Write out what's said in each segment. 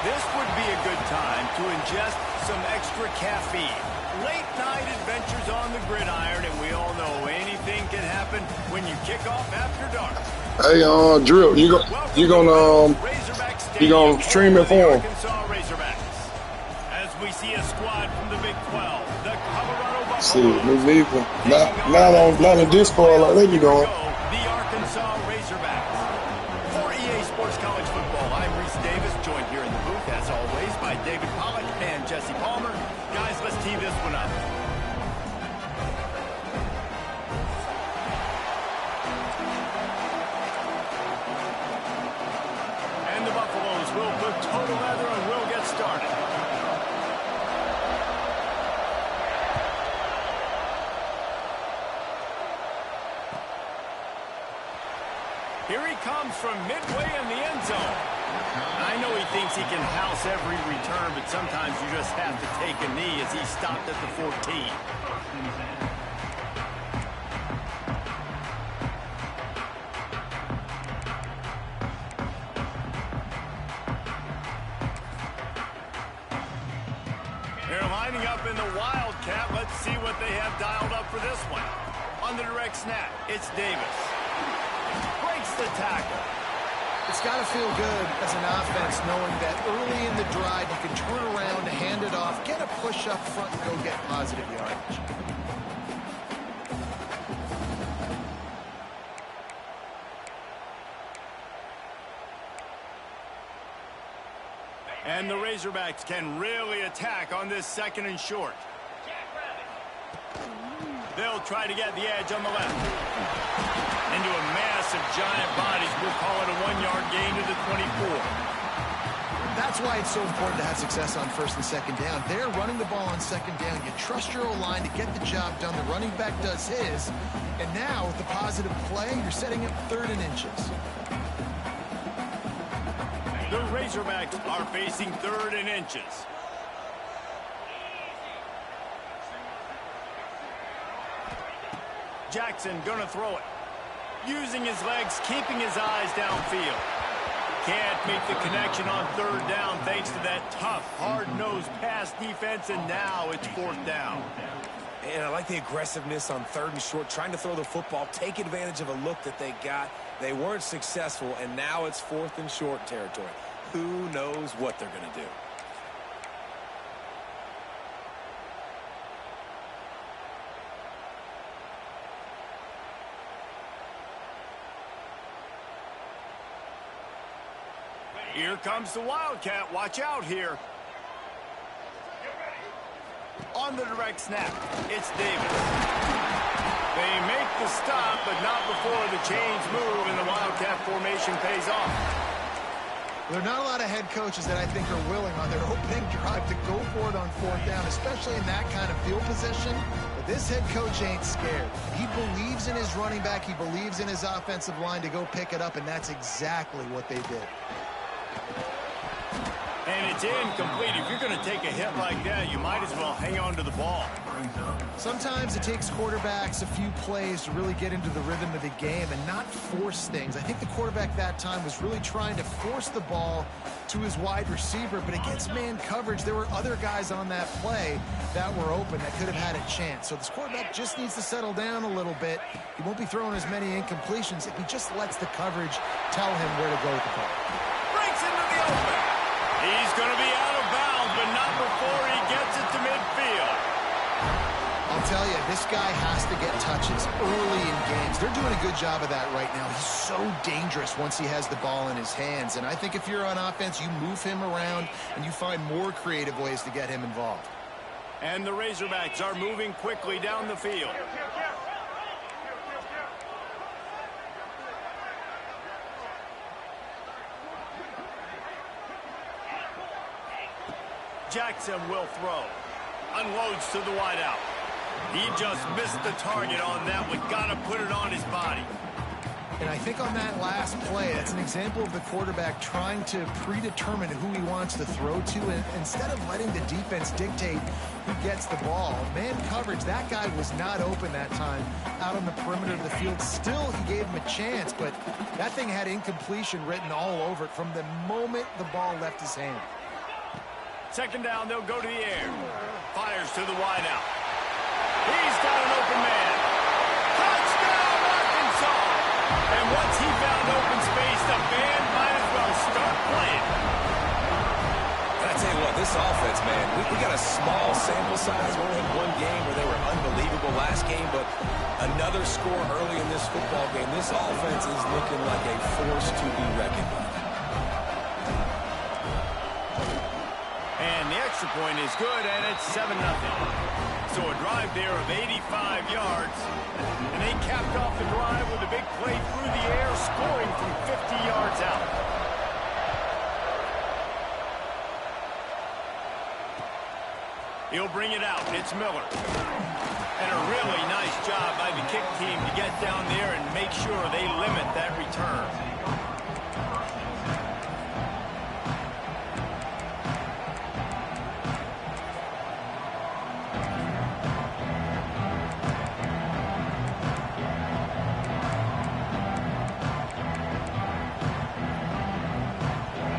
This would be a good time to ingest some extra caffeine. Late night adventures on the gridiron, and we all know anything can happen when you kick off after dark. Hey, Drip, you gonna stream it for him? As we see a squad from the Big 12, the Colorado Buffaloes. See, me neither. Not in Discord like they be going. The Arkansas Razorbacks. For EA Sports College Football, I'm Reese Davis, joined here in the booth, as always, by David Pollack and Jesse Palmer. Guys, let's tee this one up. And the Buffaloes will put total leather and will get started. Here he comes from midway in the end zone. I know he thinks he can house every return, but sometimes you just have to take a knee as he stopped at the 14. They're lining up in the Wildcat. Let's see what they have dialed up for this one. On the direct snap, it's Davis. Breaks the tackle. It's got to feel good as an offense knowing that early in the drive you can turn around, hand it off, get a push up front, and go get positive yardage. And the Razorbacks can really attack on this second and short. They'll try to get the edge on the left. Into a mass of giant bodies. We'll call it a 1-yard gain to the 24. That's why it's so important to have success on first and second down. They're running the ball on second down. You trust your O-line to get the job done. The running back does his. And now, with the positive play, you're setting up 3rd and inches. The Razorbacks are facing 3rd and inches. Jackson gonna throw it. Using his legs, keeping his eyes downfield. Can't make the connection on 3rd down thanks to that tough, hard-nosed pass defense, and now it's 4th down. And I like the aggressiveness on 3rd and short, trying to throw the football, take advantage of a look that they got. They weren't successful, and now it's 4th and short territory. Who knows what they're going to do? Here comes the Wildcat. Watch out here. On the direct snap, it's Davis. They make the stop, but not before the chains move and the Wildcat formation pays off. There are not a lot of head coaches that I think are willing on their opening drive to go for it on 4th down, especially in that kind of field position. But this head coach ain't scared. He believes in his running back. He believes in his offensive line to go pick it up, and that's exactly what they did. And it's incomplete. If you're going to take a hit like that, you might as well hang on to the ball. Sometimes it takes quarterbacks a few plays to really get into the rhythm of the game and not force things. I think the quarterback that time was really trying to force the ball to his wide receiver, but against man coverage, there were other guys on that play that were open that could have had a chance. So this quarterback just needs to settle down a little bit. He won't be throwing as many incompletions if he just lets the coverage tell him where to go with the ball. Breaks into the open. He's going to be out of bounds, but not before he gets it to midfield. I'll tell you, this guy has to get touches early in games. They're doing a good job of that right now. He's so dangerous once he has the ball in his hands. And I think if you're on offense, you move him around and you find more creative ways to get him involved. And the Razorbacks are moving quickly down the field. Jackson will throw. Unloads to the wideout. He just missed the target on that one. Got to put it on his body. And I think on that last play, that's an example of the quarterback trying to predetermine who he wants to throw to, and instead of letting the defense dictate who gets the ball. Man coverage, that guy was not open that time out on the perimeter of the field. Still, he gave him a chance, but that thing had incompletion written all over it from the moment the ball left his hand. Second down, they'll go to the air. Fires to the wideout. He's got an open man. Touchdown, Arkansas! And once he found open space, the band might as well start playing. And I tell you what, this offense, man, we got a small sample size. We only had one game where they were unbelievable last game, but another score early in this football game. This offense is looking like a force to be reckoned with. And the extra point is good, and it's 7-0. So a drive there of 85 yards. And they capped off the drive with a big play through the air, scoring from 50 yards out. He'll bring it out. It's Miller. And a really nice job by the kick team to get down there and make sure they limit that return.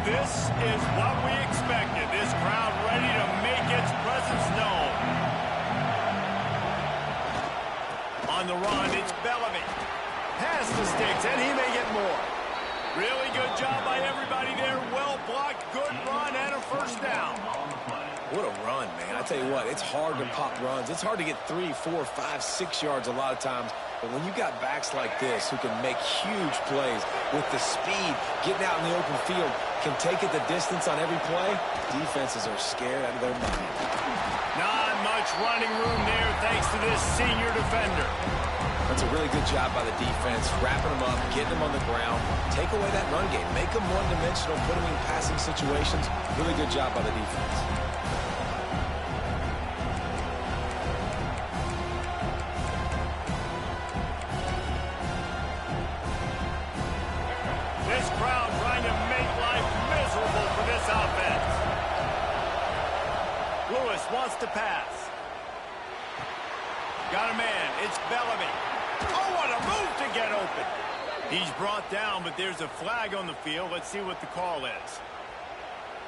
This is what we expected. This crowd ready to make its presence known. On the run, it's Bellamy. Pass the sticks, and he may get more. Really good job by everybody there. Well blocked, good run, and a first down. What a run, man. I tell you what, it's hard to pop runs. It's hard to get 3, 4, 5, 6 yards a lot of times. But when you got backs like this who can make huge plays with the speed, getting out in the open field, can take it the distance on every play, defenses are scared out of their mind. Not much running room there thanks to this senior defender. That's a really good job by the defense, wrapping them up, getting them on the ground, take away that run game, make them one-dimensional, put them in passing situations. Really good job by the defense. This crowd trying to make life miserable for this offense. Lewis wants to pass. Got a man. It's Bellamy. Oh, what a move to get open. He's brought down, but there's a flag on the field. Let's see what the call is.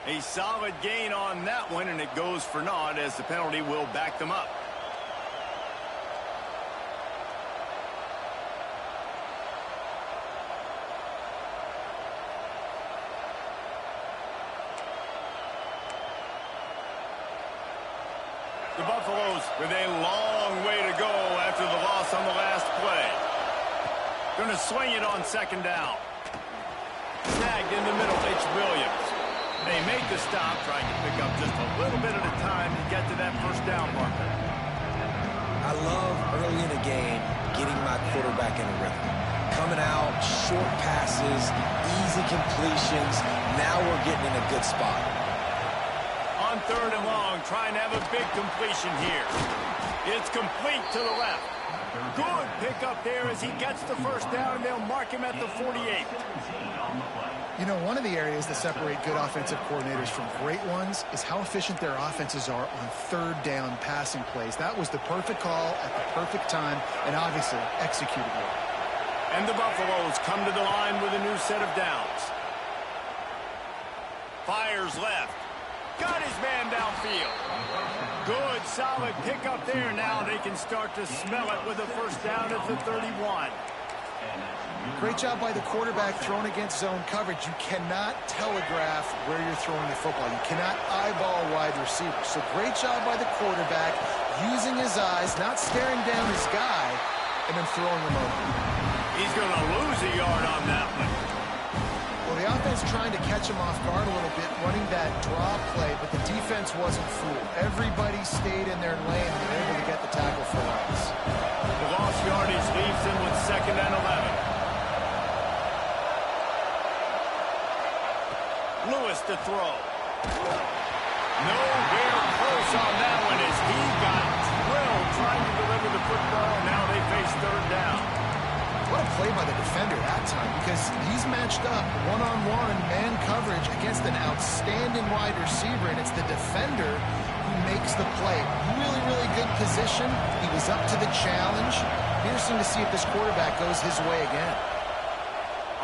A solid gain on that one, and it goes for naught as the penalty will back them up. The Buffaloes with a long way to go after the loss on the last play. Going to swing it on second down. Snagged in the middle. It's Williams. They make the stop, trying to pick up just a little bit at a time to get to that first down marker. I love early in a game getting my quarterback in a rhythm. Coming out, short passes, easy completions. Now we're getting in a good spot. On third and long, trying to have a big completion here. It's complete to the left. Good pickup there as he gets the first down, and they'll mark him at the 48. You know, one of the areas that separate good offensive coordinators from great ones is how efficient their offenses are on third down passing plays. That was the perfect call at the perfect time and obviously executed well. And the Buffaloes come to the line with a new set of downs. Fires left. Got his man downfield. Good, solid pickup there. Now they can start to smell it with a first down at the 31. Great job by the quarterback throwing against zone coverage. You cannot telegraph where you're throwing the football. You cannot eyeball wide receivers. So great job by the quarterback using his eyes, not staring down his guy, and then throwing him over. He's going to lose a yard on that one. Well, the offense trying to catch him off guard a little bit, running that draw play, but the defense wasn't fooled. Everybody stayed in their lane and were able to get the tackle for loss. The lost yardage leaves him with 2nd and 11. Lewis to throw. Nowhere close on that one as he got drilled trying to deliver the football. Now they face third down. What a play by the defender that time, because he's matched up one-on-one man coverage against an outstanding wide receiver, and it's the defender who makes the play. Really, really good position. He was up to the challenge. Interesting to see if this quarterback goes his way again.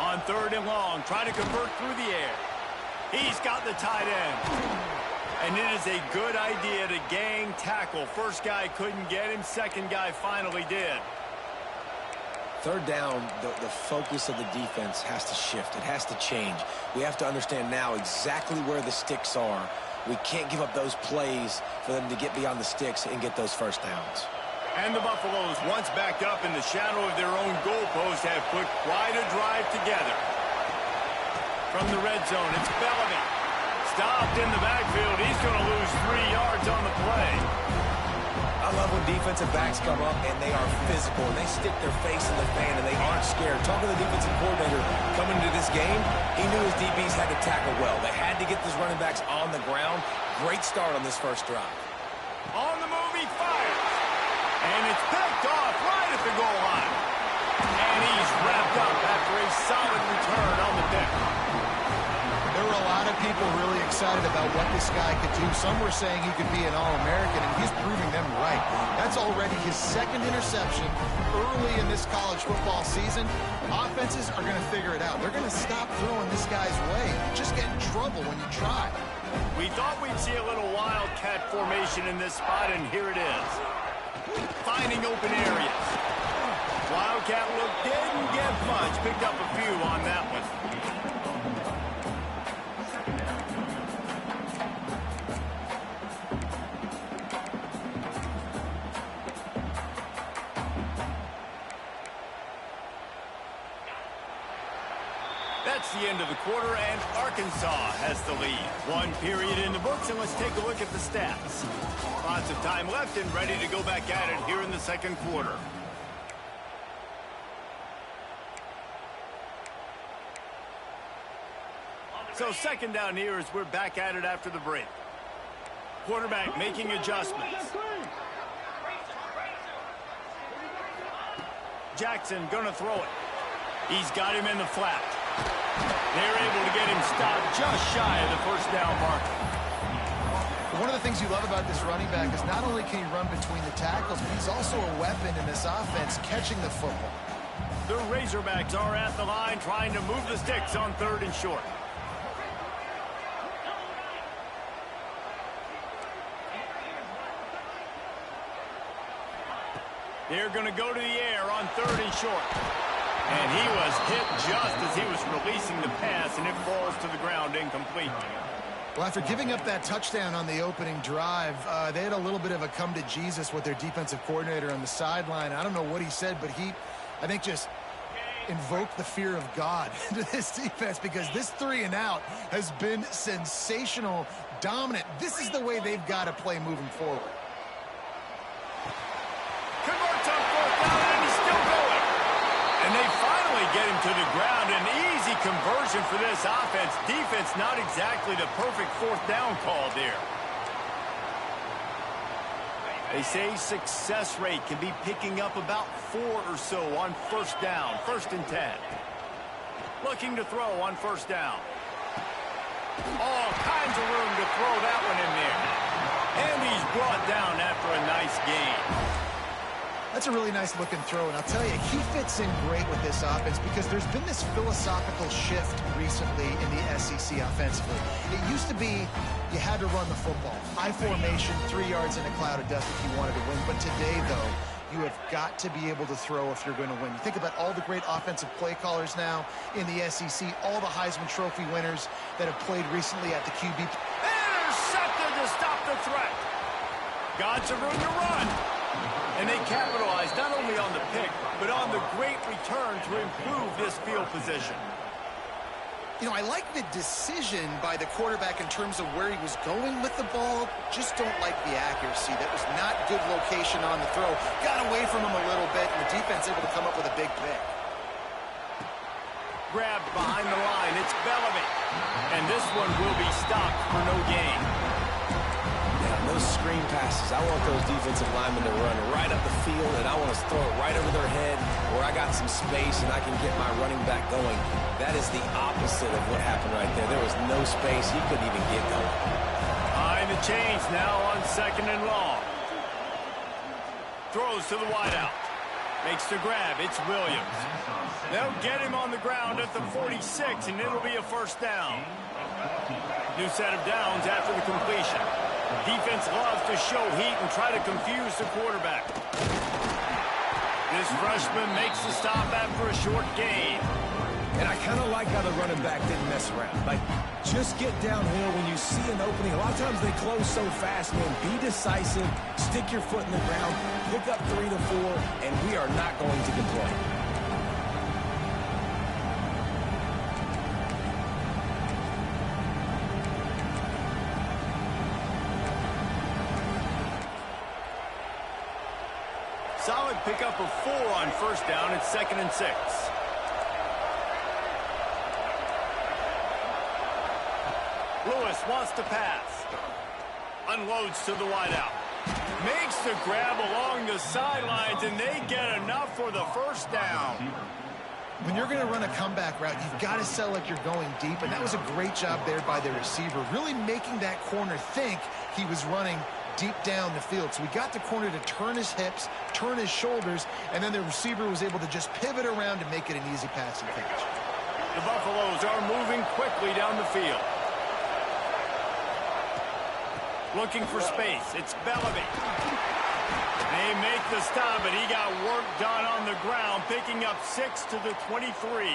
On third and long, trying to convert through the air. He's got the tight end. And it is a good idea to gang tackle. First guy couldn't get him. Second guy finally did. Third down, the focus of the defense has to shift. It has to change. We have to understand now exactly where the sticks are. We can't give up those plays for them to get beyond the sticks and get those first downs. And the Buffaloes, once backed up in the shadow of their own goalpost, have put quite a drive together. From the red zone, it's Bellamy. Stopped in the backfield. He's going to lose 3 yards on the play. I love when defensive backs come up and they are physical and they stick their face in the fan and they aren't scared. Talking to the defensive coordinator coming into this game, he knew his DBs had to tackle well. They had to get those running backs on the ground. Great start on this first drive. On the move, he fires. And it's picked off right at the goal line. And he's wrapped up after a solid return on the pick. There were a lot of people really excited about what this guy could do. Some were saying he could be an All-American, and he's proving them right. That's already his second interception early in this college football season. Offenses are going to figure it out. They're going to stop throwing this guy's way. You just get in trouble when you try. We thought we'd see a little wildcat formation in this spot, and here it is. Finding open areas. Wildcat look didn't get much. Picked up a few on that one. That's the end of the quarter, and Arkansas has the lead. 1 period in the books, and let's take a look at the stats. Lots of time left and ready to go back at it here in the second quarter. So second down here as we're back at it after the break. Quarterback making adjustments. Jackson gonna throw it. He's got him in the flat. They're able to get him stopped just shy of the first down marker. One of the things you love about this running back is not only can he run between the tackles, but he's also a weapon in this offense catching the football. The Razorbacks are at the line trying to move the sticks on 3rd and short. They're going to go to the air on 3rd and short. And he was hit just as he was releasing the pass, and it falls to the ground incomplete. Well, after giving up that touchdown on the opening drive, they had a little bit of a come to Jesus with their defensive coordinator on the sideline. I don't know what he said, but he, I think, just invoked the fear of God into this defense, because this 3-and-out has been sensational, dominant. This is the way they've got to play moving forward. Converts on 4th down, and he's still going. And they finally get him to the ground. An easy conversion for this offense. Defense not exactly the perfect 4th down call there. They say success rate can be picking up about 4 or so on 1st down, 1st and 10. Looking to throw on 1st down. All kinds of room to throw that one in there. And he's brought down after a nice gain. That's a really nice looking throw, and I'll tell you, he fits in great with this offense because there's been this philosophical shift recently in the SEC offensively. It used to be you had to run the football. High formation, 3 yards in a cloud of dust if you wanted to win. But today, though, you have got to be able to throw if you're going to win. You think about all the great offensive play callers now in the SEC, all the Heisman Trophy winners that have played recently at the QB. Intercepted to stop the threat. Got some room to run. And they capitalized not only on the pick, but on the great return to improve this field position. You know, I like the decision by the quarterback in terms of where he was going with the ball. Just don't like the accuracy. That was not good location on the throw. Got away from him a little bit, and the defense able to come up with a big pick. Grabbed behind the line. It's Bellamy. And this one will be stopped for no gain. Those screen passes, I want those defensive linemen to run right up the field, and I want to throw it right over their head where I got some space and I can get my running back going. That is the opposite of what happened right there. There was no space. He couldn't even get going. Behind the chains now on 2nd and long. Throws to the wideout. Makes the grab. It's Williams. They'll get him on the ground at the 46, and it'll be a 1st down. New set of downs after the completion. Defense loves to show heat and try to confuse the quarterback. This freshman makes the stop after a short gain. And I kind of like how the running back didn't mess around. Like, just get downhill when you see an opening. A lot of times they close so fast, man. Be decisive, stick your foot in the ground, pick up 3 to 4, and we are not going to complain. Solid pickup of 4 on first down. It's 2nd and 6. Lewis wants to pass. Unloads to the wideout. Makes the grab along the sidelines, and they get enough for the first down. When you're going to run a comeback route, you've got to sell like you're going deep, and that was a great job there by the receiver, really making that corner think he was running deep down the field. So we got the corner to turn his hips, turn his shoulders, and then the receiver was able to just pivot around and make it an easy passing catch. The Buffaloes are moving quickly down the field. Looking for space. It's Bellamy. They make the stop, but he got work done on the ground, picking up 6 to the 23.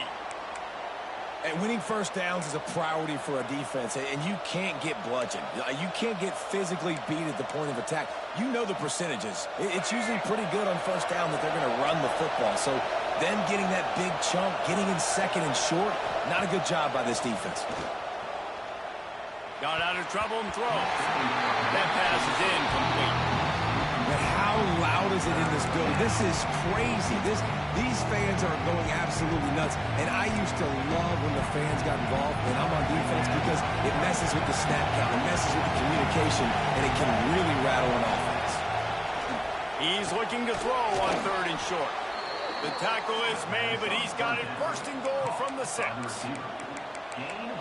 And winning first downs is a priority for a defense, and you can't get bludgeoned. You can't get physically beat at the point of attack. You know the percentages. It's usually pretty good on first down that they're going to run the football. So them getting that big chunk, getting in 2nd and short, not a good job by this defense. Got out of trouble and throws. That pass is incomplete. But how loud is it in this building? This is crazy. These fans are going absolutely nuts. And I used to love when the fans got involved when I'm on defense because it messes with the snap count, it messes with the communication, and it can really rattle an offense. He's looking to throw on 3rd and short. The tackle is made, but he's got it 1st and goal from the 6.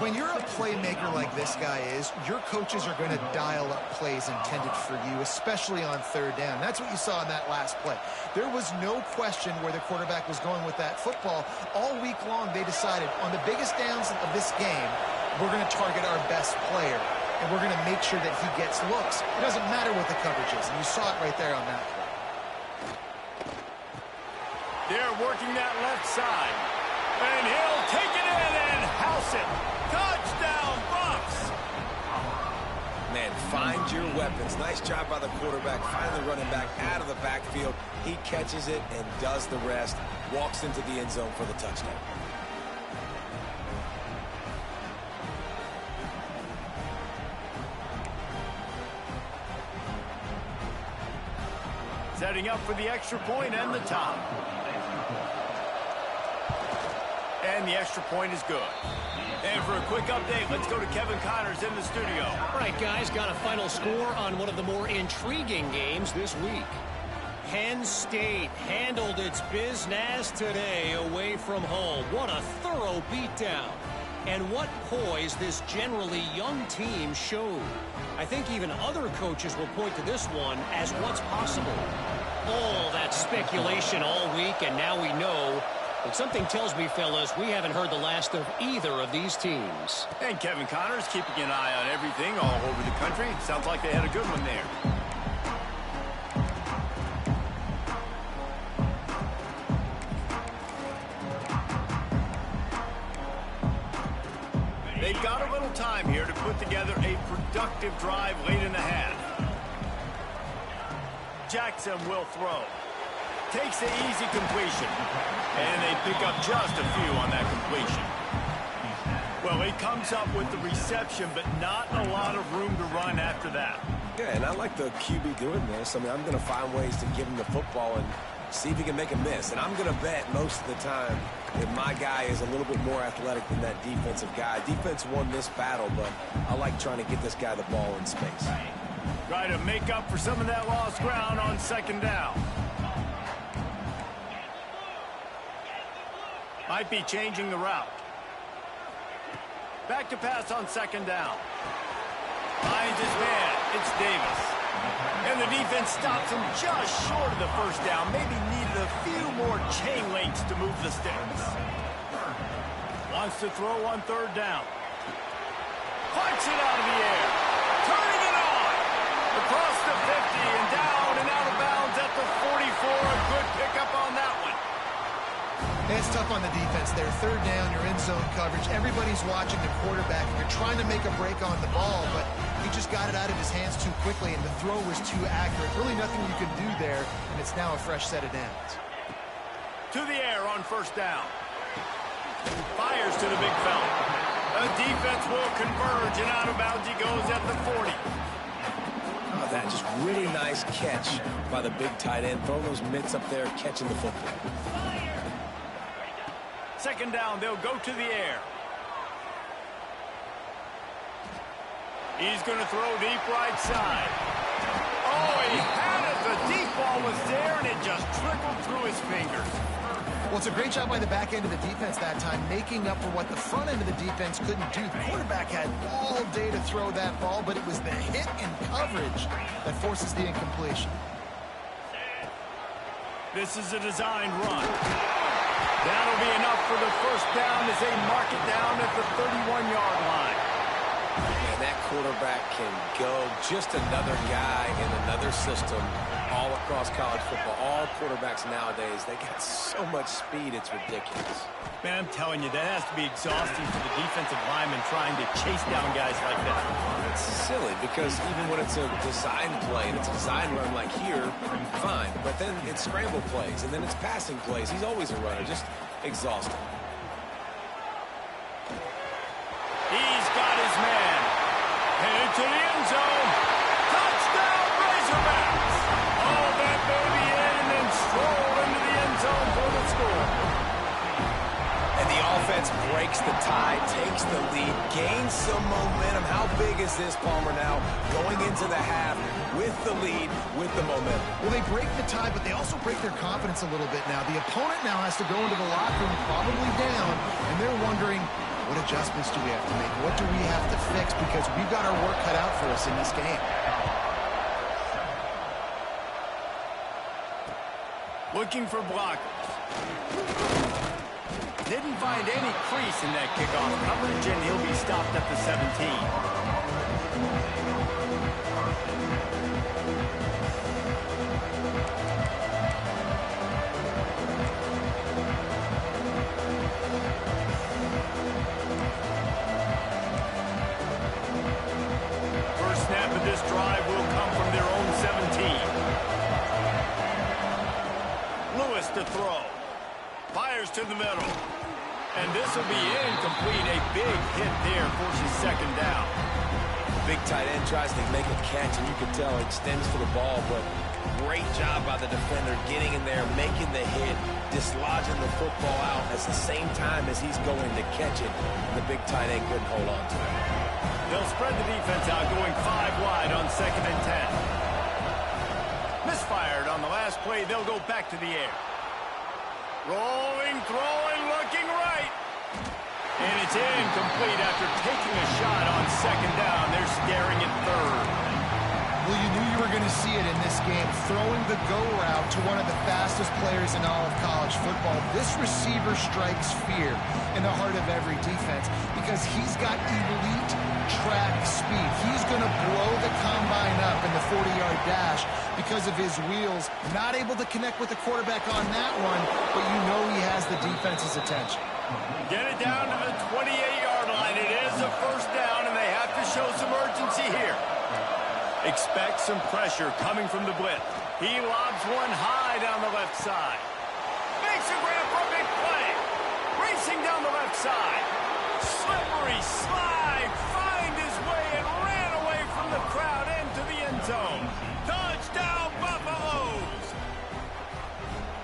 When you're a playmaker like this guy is, your coaches are going to dial up plays intended for you, especially on 3rd down. That's what you saw in that last play. There was no question where the quarterback was going with that football. All week long, they decided on the biggest downs of this game, we're going to target our best player, and we're going to make sure that he gets looks. It doesn't matter what the coverage is, and you saw it right there on that play. They're working that left side, and he'll take it in and house it. Touchdown, Bucks! Man, find your weapons. Nice job by the quarterback, finally running back out of the backfield. He catches it and does the rest, walks into the end zone for the touchdown. Setting up for the extra point and the tie. And the extra point is good. And for a quick update, let's go to Kevin Connors in the studio. All right, guys, got a final score on one of the more intriguing games this week. Penn State handled its business today away from home. What a thorough beatdown. And what poise this generally young team showed. I think even other coaches will point to this one as what's possible. All that speculation all week, and now we know. But something tells me, fellas, we haven't heard the last of either of these teams. And Kevin Connors keeping an eye on everything all over the country. Sounds like they had a good one there. They've got a little time here to put together a productive drive late in the half. Jackson will throw. Takes the easy completion. And they pick up just a few on that completion. Well, he comes up with the reception, but not a lot of room to run after that. Yeah, and I like the QB doing this. I mean, I'm going to find ways to give him the football and see if he can make a miss. And I'm going to bet most of the time that my guy is a little bit more athletic than that defensive guy. Defense won this battle, but I like trying to get this guy the ball in space. Try to make up for some of that lost ground on 2nd down. Might be changing the route. Back to pass on 2nd down. Finds his man. It's Davis. And the defense stops him just short of the first down. Maybe needed a few more chain links to move the sticks. Wants to throw on 3rd down. Launch it out of the air. Turning it on. Across the 50 and down and out of bounds at the 44. A good pickup on that one. It's tough on the defense there. Third down, you're in zone coverage. Everybody's watching the quarterback, and you're trying to make a break on the ball, but he just got it out of his hands too quickly, and the throw was too accurate. Really nothing you could do there, and it's now a fresh set of downs. To the air on first down. Fires to the big fella. The defense will converge, and out of bounds he goes at the 40. Oh, that just really nice catch by the big tight end. Throw those mitts up there, catching the football. Second down, they'll go to the air. He's going to throw deep right side. Oh, he had it. The deep ball was there, and it just trickled through his fingers. Well, it's a great job by the back end of the defense that time, making up for what the front end of the defense couldn't do. The quarterback had all day to throw that ball, but it was the hit and coverage that forces the incompletion. This is a designed run. That'll be enough for the first down as they mark it down at the 31-yard line. And that quarterback can go. Just another guy in another system all across college football. All quarterbacks nowadays, they got so much speed, it's ridiculous. Man, I'm telling you, that has to be exhausting for the defensive lineman trying to chase down guys like that. It's silly because even when it's a design play and it's a design run like here, fine. But then it's scramble plays and then it's passing plays. He's always a runner, just exhausting. He's got his man. Headed to the end zone. Touchdown, Razorbacks. All that baby in and then stroll into the end zone for the score. And the offense breaks the tie, takes the lead, gains some momentum. How big is this, Palmer, now going into the half with the lead, with the momentum? Well, they break the tie, but they also break their confidence a little bit now. The opponent now has to go into the locker room probably down, and they're wondering, what adjustments do we have to make? What do we have to fix? Because we've got our work cut out for us in this game. Looking for blockers. Didn't find any crease in that kickoff coverage, and he'll be stopped at the 17. First snap of this drive will come from their own 17. Lewis to throw. Fires to the middle. And this will be incomplete. A big hit there forces second down. Big tight end tries to make a catch, and you can tell he extends for the ball, but great job by the defender getting in there, making the hit, dislodging the football out at the same time as he's going to catch it. And the big tight end couldn't hold on to it. They'll spread the defense out, going 5 wide on 2nd and 10. Misfired on the last play. They'll go back to the air. Rolling, throwing, looking right. And it's incomplete after taking a shot on 2nd down. They're staring at 3rd. Well, you knew you were going to see it in this game, throwing the go route to one of the fastest players in all of college football. This receiver strikes fear in the heart of every defense because he's got elite track speed. He's going to blow the combine up in the 40-yard dash because of his wheels. Not able to connect with the quarterback on that one, but you know he has the defense's attention. Get it down to the 28-yard line. It is a first down, and they have to show some urgency here. Expect some pressure coming from the blitz. He lobs one high down the left side. Makes a grab for a big play. Racing down the left side. Slippery slide. Find his way and ran away from the crowd into the end zone. Touchdown, Buffaloes.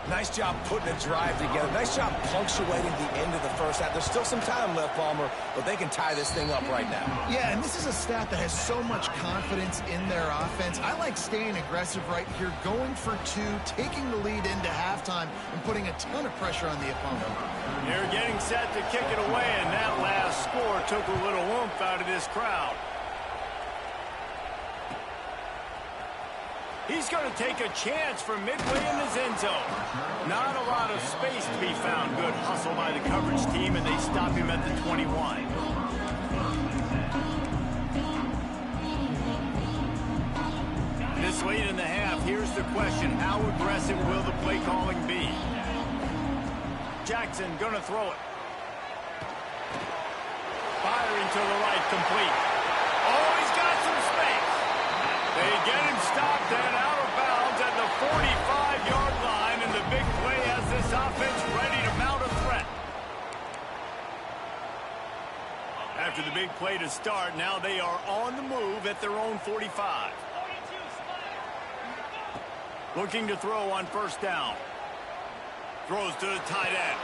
Nice job putting a drive together. Nice job punctuating the end of the first half. There's still some time left, Palmer, but they can tie this thing up right now. Yeah, and this is a staff that has so much confidence in their offense. I like staying aggressive right here, going for 2, taking the lead into halftime, and putting a ton of pressure on the opponent. They're getting set to kick it away, and that last score took a little oomph out of this crowd. He's going to take a chance from midway in his end zone. Not a lot of space to be found. Good hustle by the coverage team, and they stop him at the 21. This late in the half, here's the question. How aggressive will the play calling be? Jackson gonna throw it. Firing to the right, complete. Oh, he's got some space. They get him stopped and out of bounds at the 45-yard line, and the big play has this offense ready to mount a threat. After the big play to start, now they are on the move at their own 45. Looking to throw on first down. Throws to the tight end.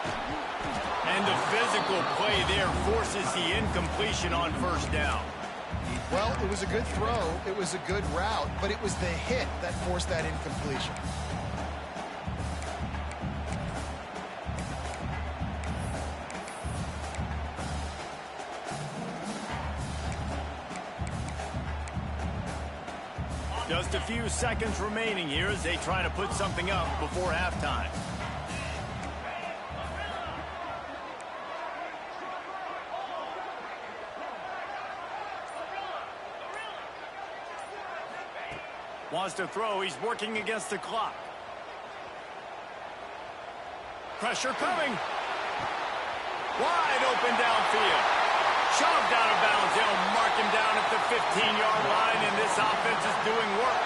And the physical play there forces the incompletion on first down. Well, it was a good throw. It was a good route, but it was the hit that forced that incompletion. Just a few seconds remaining here as they try to put something up before halftime. Wants to throw. He's working against the clock. Pressure coming. Wide open downfield. Shoved out of bounds. They'll mark him down at the 15-yard line, and this offense is doing work.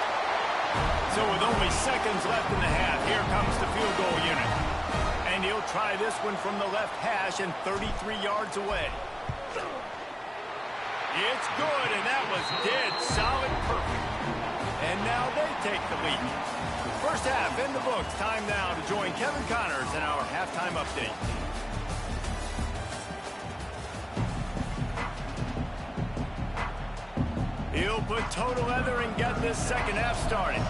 So with only seconds left in the half, here comes the field goal unit. And he'll try this one from the left hash and 33 yards away. It's good, and that was dead solid perfect. And now they take the lead. First half in the books. Time now to join Kevin Connors in our halftime update. He'll put toe to leather and get this second half started.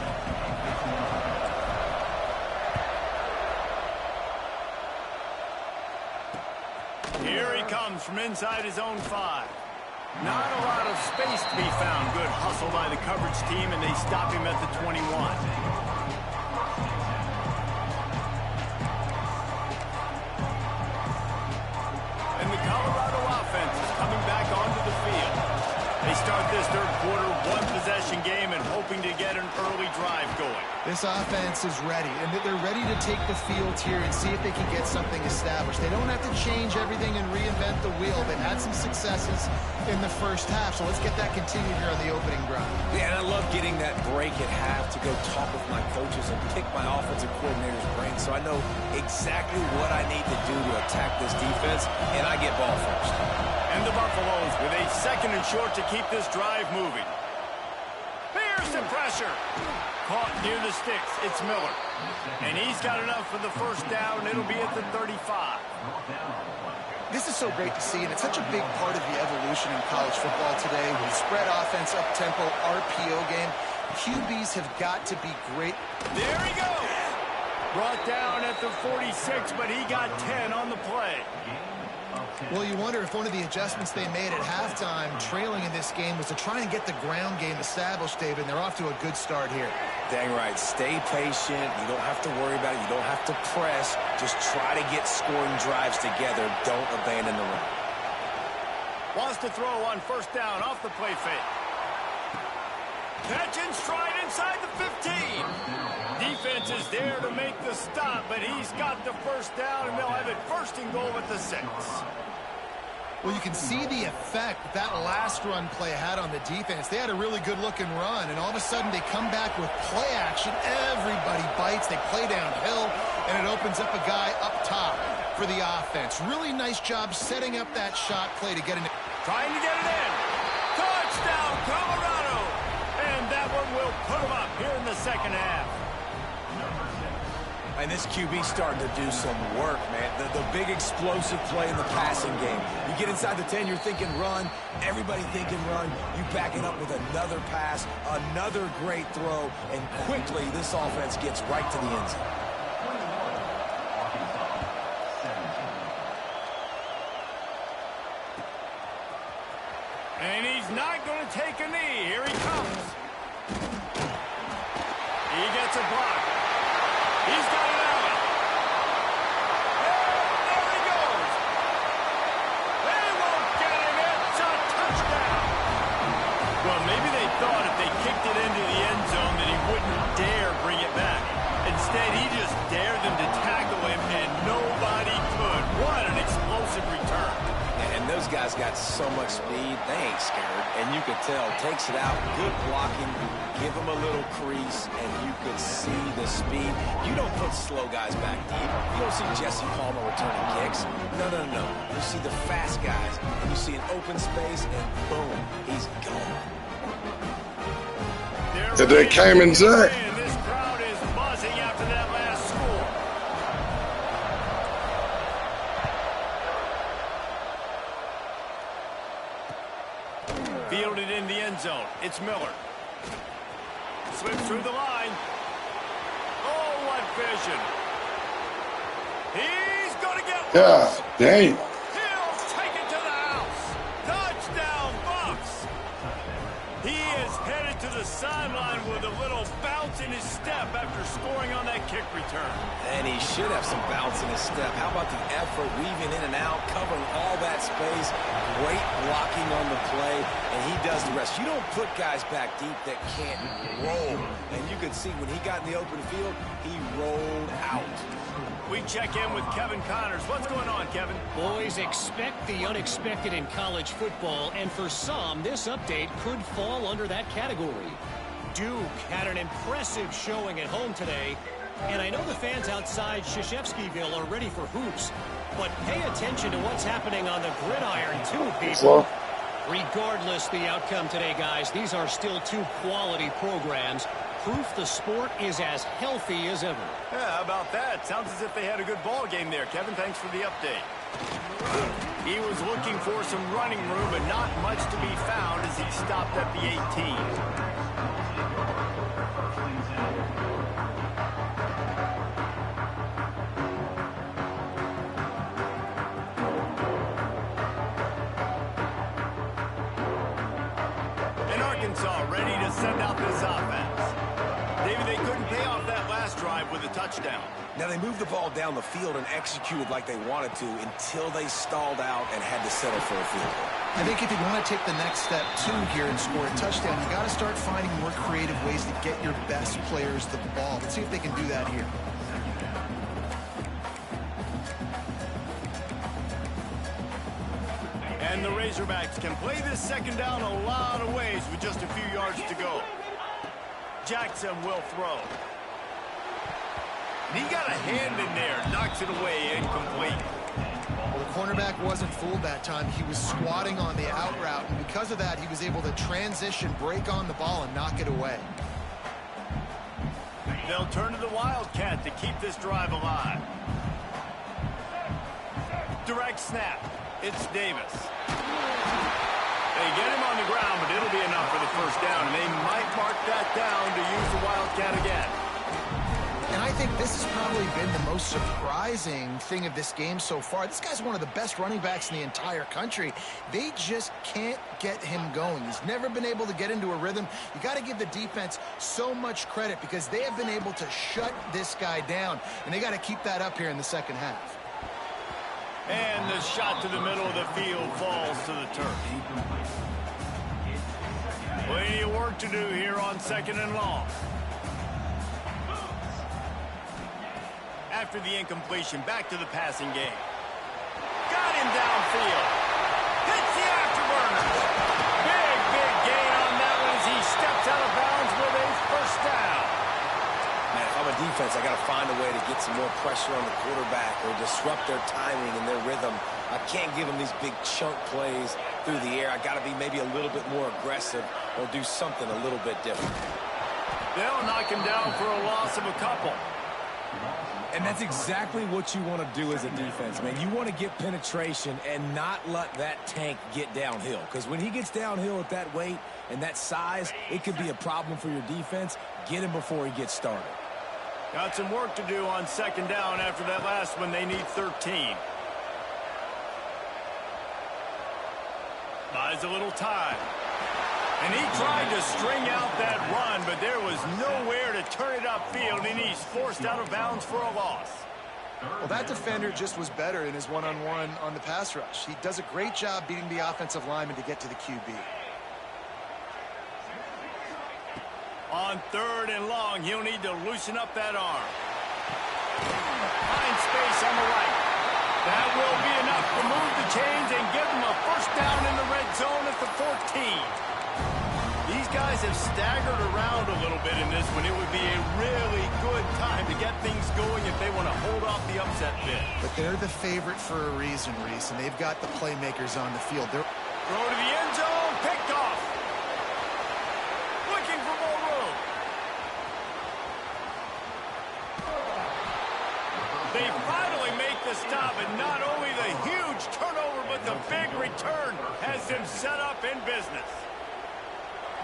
Here he comes from inside his own 5. Not a lot of space to be found. Good hustle by the coverage team, and they stop him at the 21. And the Colorado offense is coming back onto the field. They start this third quarter one-possession game and hoping to get an early drive going. This offense is ready, and they're ready to take the field here and see if they can get something established. They don't have to change everything and reinvent the wheel. They've had some successes in the first half, so let's get that continued here on the opening drive. Yeah, and I love getting that break at half to go talk with my coaches and pick my offensive coordinator's brain so I know exactly what I need to do to attack this defense, and I get ball first. And the Buffaloes with a second and short to keep this drive moving. Here's the pressure. Caught near the sticks. It's Miller. And he's got enough for the first down. It'll be at the 35. This is so great to see, and it's such a big part of the evolution in college football today. With spread offense, up-tempo, RPO game, QBs have got to be great. There he goes. Brought down at the 46, but he got 10 on the play. Well, you wonder if one of the adjustments they made at halftime, trailing in this game, was to try and get the ground game established, David, and they're off to a good start here. Dang right. Stay patient. You don't have to worry about it. You don't have to press. Just try to get scoring drives together. Don't abandon the run. Wants to throw on first down off the play fake. Catch and stride inside the 15. Defense is there to make the stop, but he's got the first down, and they'll have it first and goal at the 6. Well, you can see the effect that last run play had on the defense. They had a really good-looking run, and all of a sudden they come back with play action. Everybody bites. They play downhill, and it opens up a guy up top for the offense. Really nice job setting up that shot play to get it. Trying to get it in. Touchdown, Colorado! And that one will put them up here in the second half. And this QB starting to do some work, man. The big explosive play in the passing game. You get inside the 10, you're thinking run. Everybody thinking run. You back it up with another pass, another great throw, and quickly this offense gets right to the end zone. And he's not going to take a knee. Here he comes. He gets a block. He's got it out. And there he goes. They won't get him. It's a touchdown. maybe they thought if they kicked it into the end zone that he wouldn't dare bring it back. Instead, he just dared them to tackle him, and nobody could. What an explosive return. And those guys got so much speed, they ain't scared. And you could tell, takes it out, good blocking, give them a little crease, and you could see the speed. You don't put slow guys back deep. You don't see Jesse Palmer returning kicks. No, no, no. You see the fast guys, and you see an open space, and boom, he's gone. They came in Zach. This crowd is buzzing after that last score. Fielded in the end zone. It's Miller. Slips through the line. Oh, what vision. He's going to get loose. God dang. He'll take it to the house. Touchdown, Bucks. He is headed to the sideline with a little bounce in his step after scoring on that kick return. And he should have some bounce in his step. How about the effort, weaving in and out, covering all that space, great blocking on the play, and he does the rest. You don't put guys back deep that can't roll. And you could see when he got in the open field, he rolled out. We check in with Kevin Connors. What's going on, Kevin? Boys, expect the unexpected in college football, and for some, this update could fall under that category. Duke had an impressive showing at home today, and I know the fans outside Krzyzewskiville are ready for hoops, but pay attention to what's happening on the gridiron too, people. Regardless the outcome today, guys, these are still two quality programs. Proof the sport is as healthy as ever. Yeah, how about that? Sounds as if they had a good ball game there. Kevin, thanks for the update. He was looking for some running room, but not much to be found as he stopped at the 18. Ready to send out this offense. David, they couldn't pay off that last drive with a touchdown. Now, they moved the ball down the field and executed like they wanted to until they stalled out and had to settle for a field goal. I think if you want to take the next step, too, here and score a touchdown, you got to start finding more creative ways to get your best players the ball. Let's see if they can do that here. And the Razorbacks can play this second down a lot of ways with just a few yards to go. Jackson will throw. And he got a hand in there, knocks it away, incomplete. Well, the cornerback wasn't fooled that time. He was squatting on the out route, and because of that, he was able to transition, break on the ball, and knock it away. They'll turn to the Wildcat to keep this drive alive. Direct snap. It's Davis. They get him on the ground, but it'll be enough for the first down, and they might mark that down to use the Wildcat again. And I think this has probably been the most surprising thing of this game so far. This guy's one of the best running backs in the entire country. They just can't get him going. He's never been able to get into a rhythm. You got to give the defense so much credit because they have been able to shut this guy down, and they got to keep that up here in the second half. And the shot to the middle of the field falls to the turf. Plenty of work to do here on second and long. After the incompletion, back to the passing game. Got him downfield. Hits the afterburners. Big gain on that one as he steps out of bounds with a first down. Man, if I'm a defense, I got to find a way to get some more pressure on the quarterback or disrupt their timing and their rhythm. I can't give them these big chunk plays through the air. I got to be maybe a little bit more aggressive or do something a little bit different. They'll knock him down for a loss of a couple. And that's exactly what you want to do as a defense, man. You want to get penetration and not let that tank get downhill. Because when he gets downhill at that weight and that size, it could be a problem for your defense. Get him before he gets started. Got some work to do on second down after that last one. They need 13. Buys a little time. And he tried to string out that run, but there was nowhere to turn it upfield, and he's forced out of bounds for a loss. Well, that defender just was better in his one-on-one on the pass rush. He does a great job beating the offensive lineman to get to the QB. On 3rd and long, he'll need to loosen up that arm. Find space on the right. That will be enough to move the chains and give them a first down in the red zone at the 14. These guys have staggered around a little bit in this one. It would be a really good time to get things going if they want to hold off the upset bid. But they're the favorite for a reason, Reese, and they've got the playmakers on the field. Throw to the end zone, picked off. Looking for more room. They finally make the stop, and not only the huge turnover, but the big return has them set up in business.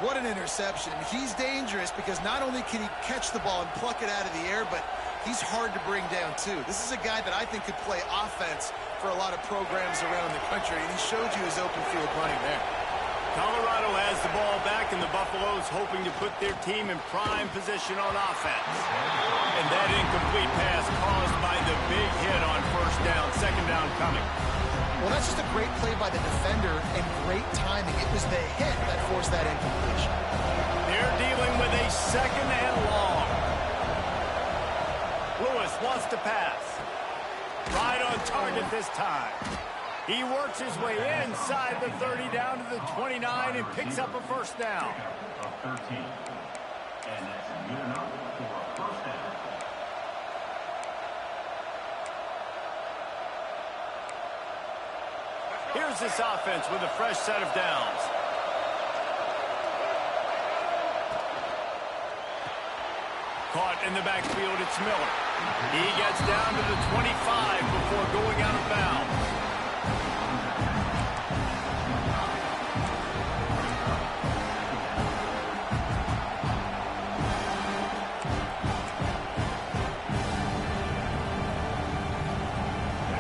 What an interception. He's dangerous because not only can he catch the ball and pluck it out of the air, but he's hard to bring down, too. This is a guy that I think could play offense for a lot of programs around the country, and he showed you his open field running there. Colorado has the ball back, and the Buffaloes hoping to put their team in prime position on offense. And that incomplete pass caused by the big hit on first down, second down coming. Well, that's just a great play by the defender and great timing. It was the hit that forced that incompletion. They're dealing with a second and long. Lewis wants to pass. Right on target this time. He works his way inside the 30 down to the 29 and picks up a first down. Here's this offense with a fresh set of downs. Caught in the backfield, it's Miller. He gets down to the 25 before going out of bounds.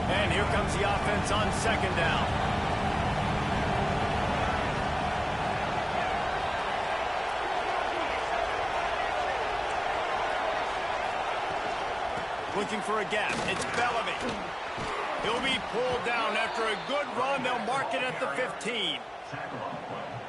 And here comes the offense on second down. Looking for a gap. It's Bellamy. He'll be pulled down after a good run. They'll mark it at the 15.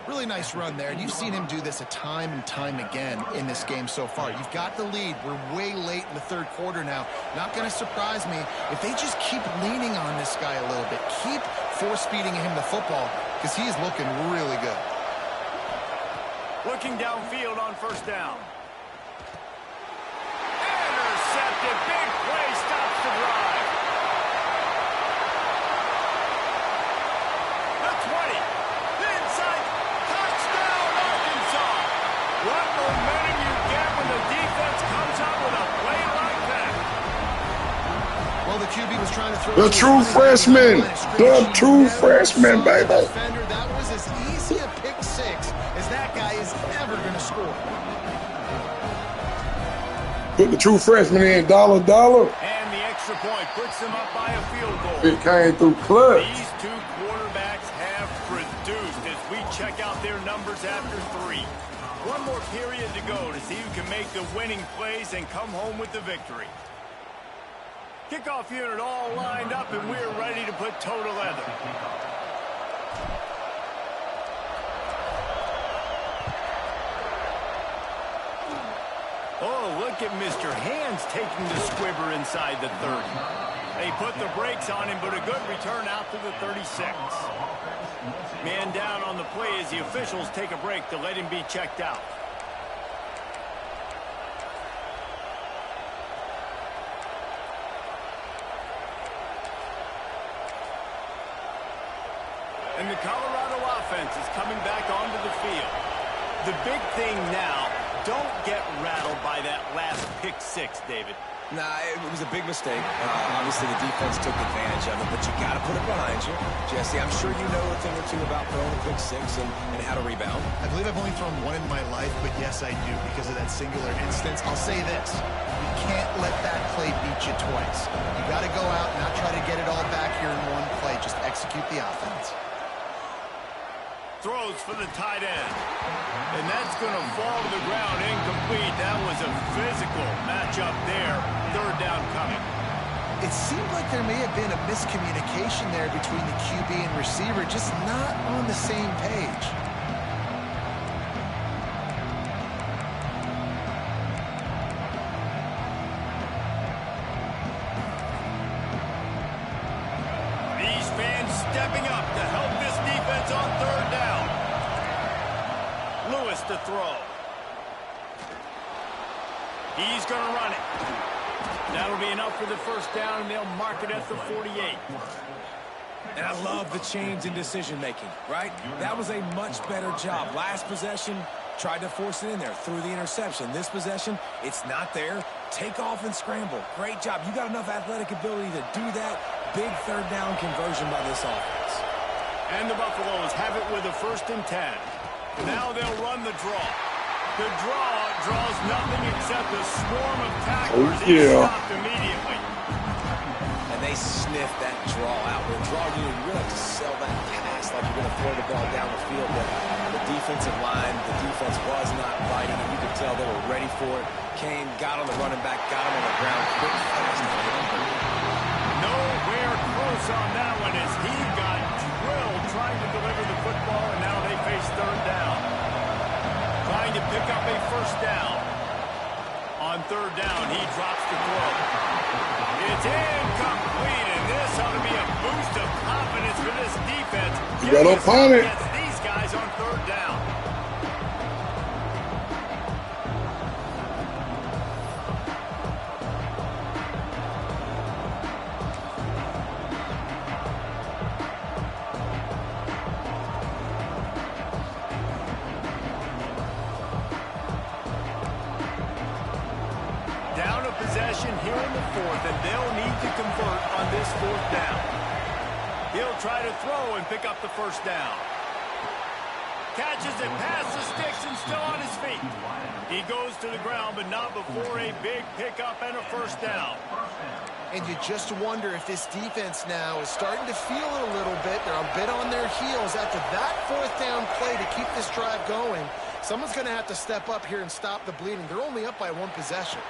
Really nice run there, and you've seen him do this a time and time again in this game so far. You've got the lead. We're way late in the third quarter now. Not going to surprise me if they just keep leaning on this guy a little bit. Keep force-feeding him the football because he is looking really good. Looking downfield on first down. Intercepted. Big play stops the drive. The 20. The inside. Touchdown, Arkansas. What momentum you get when the defense comes out with a play like that. Well, the QB was trying to throw The true freshman. The true freshman, baby. That was as easy a pick six as that guy is ever going to score. Put the true freshman in, dollar. And the extra point puts them up by a field goal. It came through clutch. These two quarterbacks have produced as we check out their numbers after 3. One more period to go to see who can make the winning plays and come home with the victory. Kickoff unit all lined up, and we're ready to put toe to leather. Oh, look at Mr. Hands taking the squibber inside the 30. They put the brakes on him, but a good return out to the 36. Man down on the play as the officials take a break to let him be checked out. And the Colorado offense is coming back onto the field. The big thing now, don't get rattled by that last pick six, David. Nah, it was a big mistake. Obviously, the defense took advantage of it, but you got to put it behind you. Jesse, I'm sure you know a thing or two about throwing a pick six and how to rebound. I believe I've only thrown one in my life, but yes, I do because of that singular instance. I'll say this. You can't let that play beat you twice. You got to go out and not try to get it all back here in one play. Just execute the offense. Throws for the tight end. And that's going to fall to the ground incomplete. That was a physical matchup there. Third down coming. It seemed like there may have been a miscommunication there between the QB and receiver, just not on the same page. has to throw. He's going to run it. That'll be enough for the first down, and they'll mark it at the 48. And I love the change in decision-making, right? That was a much better job. Last possession, tried to force it in there through the interception. This possession, it's not there. Take off and scramble. Great job. You got enough athletic ability to do that. Big third down conversion by this offense. And the Buffaloes have it with a 1st and 10. Now they'll run the draw. The draw draws nothing except a swarm of tacklers. He's stopped immediately. And they sniff that draw out. With a draw, you really have to sell that pass like you're going to throw the ball down the field. But the defensive line, the defense was not biting, and you could tell they were ready for it. Kane got on the running back, got him on the ground quick, fast, and nowhere close on that one as he got drilled trying to deliver the football, and now they face 3rd down. Trying to pick up a 1st down. On 3rd down, he drops the throw. It's incomplete, and this ought to be a boost of confidence for this defense. You got to punt it. Gets these guys on 3rd down. Here in the 4th, and they'll need to convert on this 4th down. He'll try to throw and pick up the 1st down. Catches it past the sticks and still on his feet. He goes to the ground, but not before a big pickup and a 1st down. And you just wonder if this defense now is starting to feel it a little bit. They're a bit on their heels after that 4th down play to keep this drive going. Someone's going to have to step up here and stop the bleeding. They're only up by 1 possession.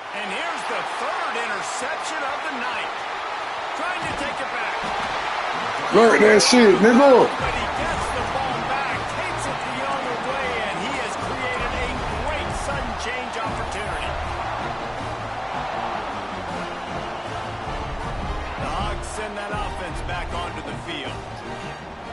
And here's the 3rd interception of the night. Trying to take it back. Learn that shit, nigga. But he gets the ball back, takes it the other way, and he has created a great sudden change opportunity. The Hogs send that offense back onto the field.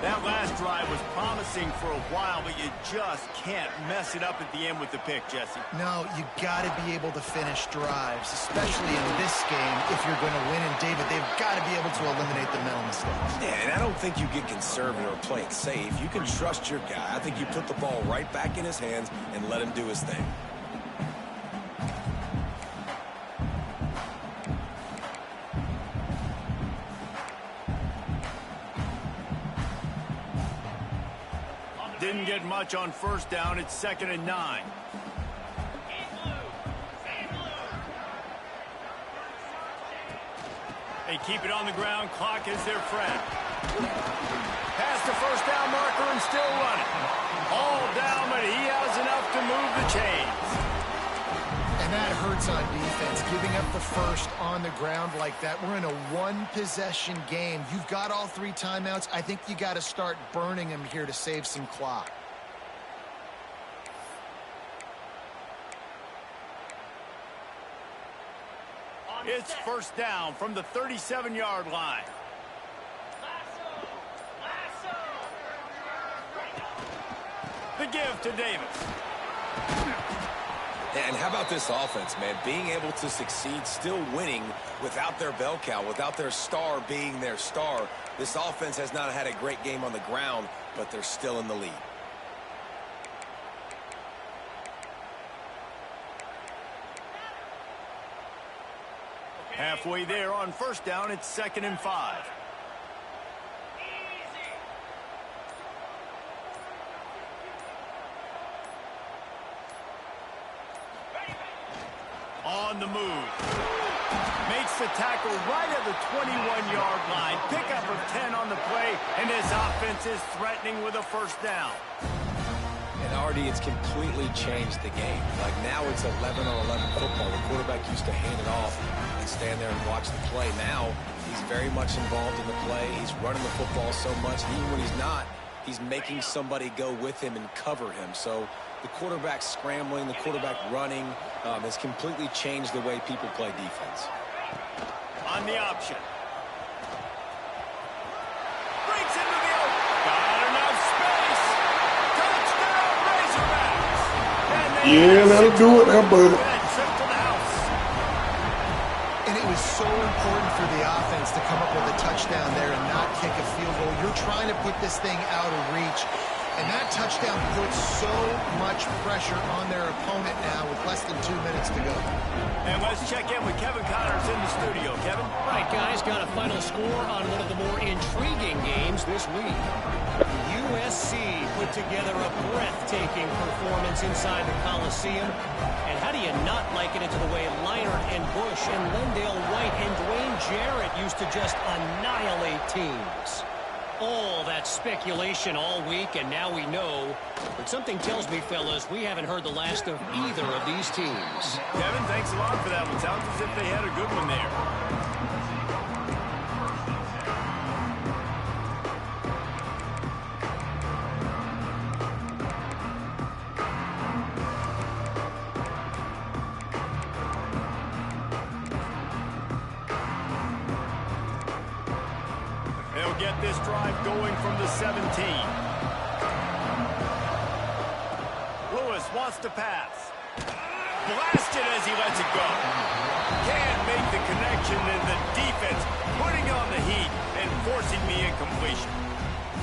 That last drive was promising for a while, but you just can't mess it up at the end with the pick, Jesse. No, you got to be able to finish drives, especially in this game if you're going to win. And, David, they've got to be able to eliminate the mental mistakes. Yeah, and I don't think you get conservative or play it safe. You can trust your guy. I think you put the ball right back in his hands and let him do his thing. Didn't get much on 1st down. It's 2nd and 9. They keep it on the ground. Clock is their friend. Past the 1st down marker and still running. All down, but he has enough to move the chains. And that hurts on defense, giving up the 1st on the ground like that. We're in a 1-possession game. You've got all 3 timeouts. I think you got to start burning them here to save some clock. It's 1st down from the 37-yard line. The give to Davis. And how about this offense, man? Being able to succeed, still winning without their bell cow, without their star being their star. This offense has not had a great game on the ground, but they're still in the lead. Halfway there on 1st down, it's 2nd and 5. On the move. Makes the tackle right at the 21-yard line. Pickup of 10 on the play, and his offense is threatening with a 1st down. And already it's completely changed the game. Like now it's 11-on-11 football. The quarterback used to hand it off and stand there and watch the play. Now he's very much involved in the play. He's running the football so much. Even when he's not, he's making somebody go with him and cover him. So the quarterback scrambling, the quarterback running has completely changed the way people play defense. On the option. Breaks into the open. Got enough space. Touchdown, Razorback. Yeah, that'll do it, that buddy. That trip to the house. And it was so important for the offense to come up with a touchdown there and not kick a field goal. You're trying to put this thing out of reach. And that touchdown puts so much pressure on their opponent now with less than 2 minutes to go. And let's check in with Kevin Connors in the studio. Kevin? All right, guys, got a final score on one of the more intriguing games this week. USC put together a breathtaking performance inside the Coliseum. And how do you not liken it to the way Leinart and Bush and Lendale White and Dwayne Jarrett used to just annihilate teams? All that speculation all week, and now we know. But something tells me, fellas, we haven't heard the last of either of these teams. Kevin, thanks a lot for that one. Sounds as if they had a good one there. They'll get this drive going from the 17. Lewis wants to pass. Blasted as he lets it go. Can't make the connection, and the defense putting on the heat and forcing the incompletion.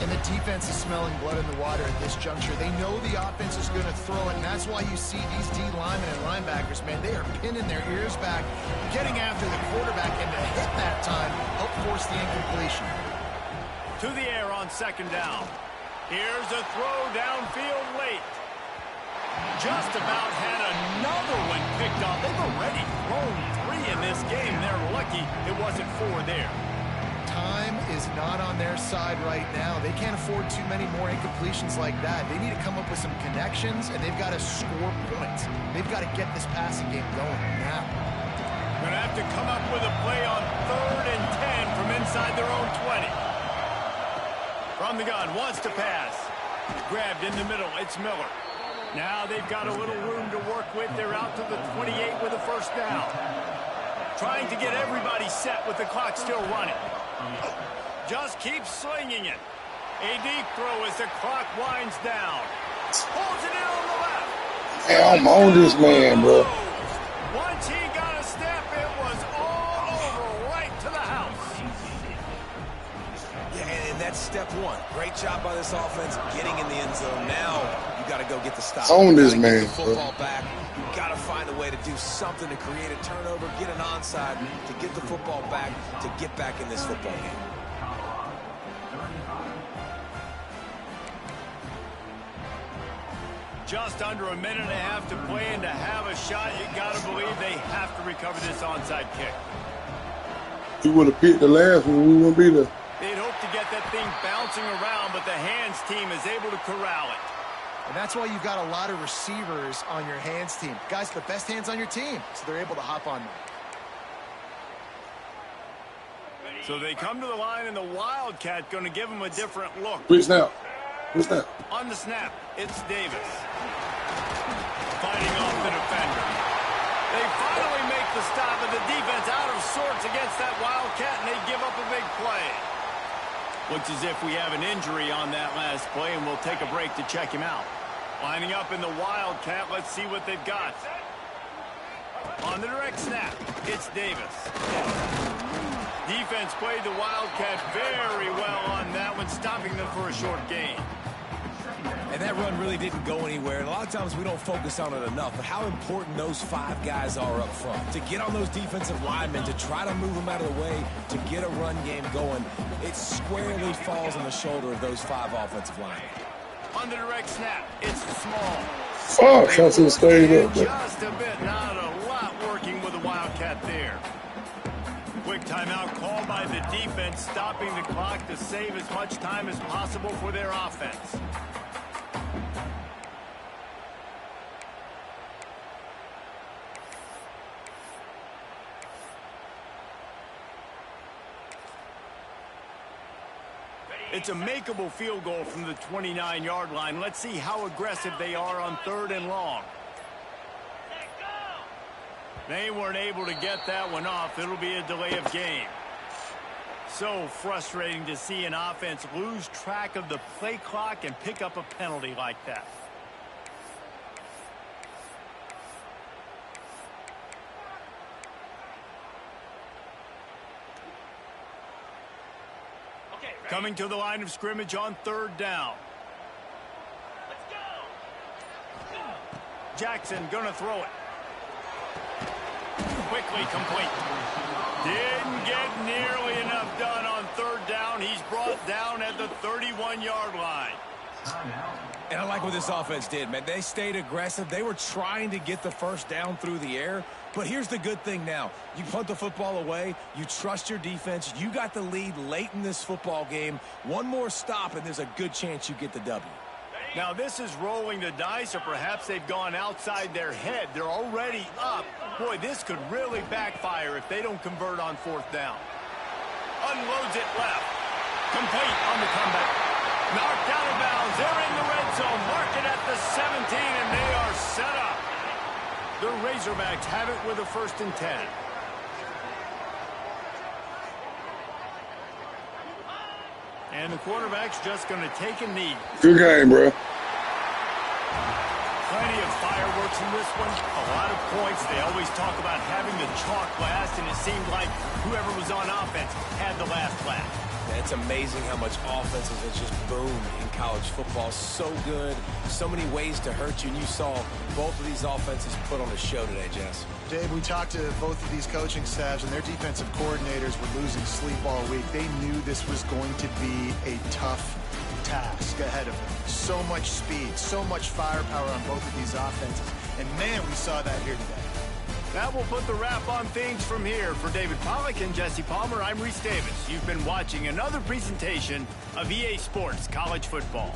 And the defense is smelling blood in the water at this juncture. They know the offense is going to throw it, and that's why you see these D linemen and linebackers, man, they are pinning their ears back, getting after the quarterback, and to hit that time, help force the incompletion. To the air on second down. Here's a throw downfield late. Just about had another one picked off. They've already thrown 3 in this game. They're lucky it wasn't 4 there. Time is not on their side right now. They can't afford too many more incompletions like that. They need to come up with some connections, and they've got to score points. They've got to get this passing game going now. Going to have to come up with a play on 3rd and 10 from inside their own 20. From the gun, wants to pass. Grabbed in the middle, it's Miller. Now they've got a little room to work with. They're out to the 28 with a first down. Trying to get everybody set with the clock still running. Just keep slinging it. A deep throw as the clock winds down. Pulls it in on the left. Hey, I'm on this man, bro. Once he got a step, it was all over right to the house. Yeah, and that's step one. Great job by this offense getting in the end zone. Now you got to go get the stop. On this get man, the football back. You got to find a way to do something to create a turnover, get an onside, to get the football back, to get back in this football game. Just under a minute and a half to play, and to have a shot, you got to believe they have to recover this onside kick. He would have picked the last one, we wouldn't be there. They'd hope to get that thing bouncing around, but the hands team is able to corral it. And that's why you've got a lot of receivers on your hands team. Guys, the best hands on your team, so they're able to hop on them. So they come to the line, and the Wildcat going to give them a different look. Quick snap. Quick snap. On the snap, it's Davis. Fighting off the defender. They finally make the stop, and the defense out of sorts against that Wildcat, and they give up a big play. Looks as if we have an injury on that last play, and we'll take a break to check him out. Lining up in the Wildcat, let's see what they've got. On the direct snap, it's Davis. Defense played the Wildcat very well on that one, stopping them for a short gain. And that run really didn't go anywhere. And a lot of times we don't focus on it enough, but how important those 5 guys are up front. To get on those defensive linemen, to try to move them out of the way, to get a run game going, it squarely falls on the shoulder of those 5 offensive linemen. On the direct snap, it's Small. Fuck, I should have stayed up there. Just a bit, not a lot working with the Wildcat there. Quick timeout called by the defense, stopping the clock to save as much time as possible for their offense. It's a makeable field goal from the 29-yard line. Let's see how aggressive they are on 3rd and long. They weren't able to get that one off. It'll be a delay of game. So frustrating to see an offense lose track of the play clock and pick up a penalty like that. Coming to the line of scrimmage on 3rd down. Jackson gonna throw it. Quickly complete. Didn't get nearly enough done on 3rd down. He's brought down at the 31-yard line. And I like what this offense did, man. They stayed aggressive. They were trying to get the first down through the air. But here's the good thing now. You punt the football away. You trust your defense. You got the lead late in this football game. One more stop, and there's a good chance you get the W. Now, this is rolling the dice, or perhaps they've gone outside their head. They're already up. Boy, this could really backfire if they don't convert on 4th down. Unloads it left. Complete on the comeback. Knocked out of bounds. They're in the red zone. Mark it at the 17, and they are set up. The Razorbacks have it with a 1st and 10. And the quarterback's just going to take a knee. Good game, bro. Plenty of fireworks in this one. A lot of points. They always talk about having the chalk last, and it seemed like whoever was on offense had the last laugh. It's amazing how much offenses have just boomed in college football. So good. So many ways to hurt you. And you saw both of these offenses put on a show today, Jess. Dave, we talked to both of these coaching staffs, and their defensive coordinators were losing sleep all week. They knew this was going to be a tough task ahead of them. So much speed, so much firepower on both of these offenses. And, man, we saw that here today. That will put the wrap on things from here. For David Pollack and Jesse Palmer, I'm Reese Davis. You've been watching another presentation of EA Sports College Football.